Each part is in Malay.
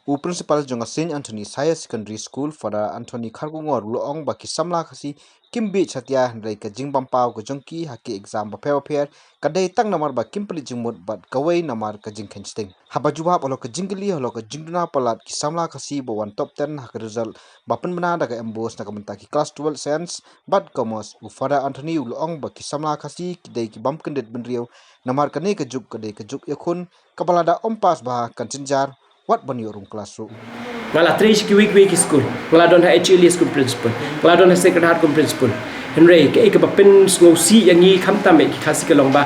U principal jonga Saint Anthony Higher Secondary School Father Anthony Khargungor luong baki Samla Khasi Kim Biej Satya Hendrai ka jingbam pau ka jongki haki exam ba pair kadai tang namar ba Kim peli jingmut bat kawai namar ka jingkhen sting haba jubab alo ka jingli alo ka jingduna Palat ki Samla Khasi bo one top 10 hak result bapen bana daga embos na kamenta ki class 12 science bat commerce u Father Anthony luong baki Samla Khasi kidai ki bam kendet benriau namar ka ne ka juk kadai ka juk yakun kapalada ompas ba kancinjar what ban yorum classroom ngala trish ki week school ngala don ha HLE school principal ngala don ha sacred heart principal henry ke ek bapen ngo si yangi khamta me ki khasi ke longba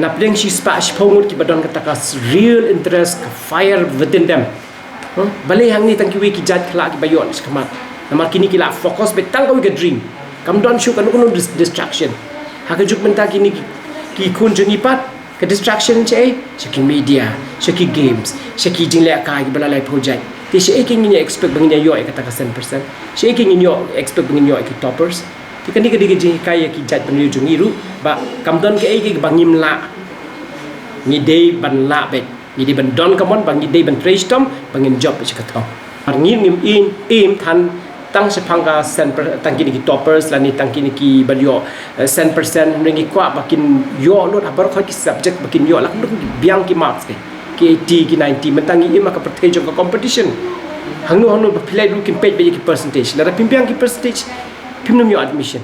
napleng shi spa shphongut ki badon kata ka real interest fire within them bale hangni tang ki week ki jat khla ki bayon skama namar kini ki la focus be tang ko ke dream kam don shu kan no distraction ha ka juk menta kini ki kun jengi pat ke distraction che ki media ki games ki jingle ka ki bala lai project ti she king ni expect bangnya yo kata ka 100% she king ni yo expect bangnya yo ki toppers ti kan ni ke jing kai ki jat ban yu jungi ru ba kam don ke ki bangim la ni day ban la be ni di ban don kamon bang ni day ban trace tom bangin job che ka thong ngim ngim in than tang se phanga 100% tang ki toppers la ni tang ki ban yo 100% ringi kwa bakin yo lot abar kho ki subject bakin yo la biang ki marks ke 80 ki 90 mentangi ima ka percentage ka competition hangno ba philai du ki page be ki percentage la pimpiang ki percentage pimnum yo admission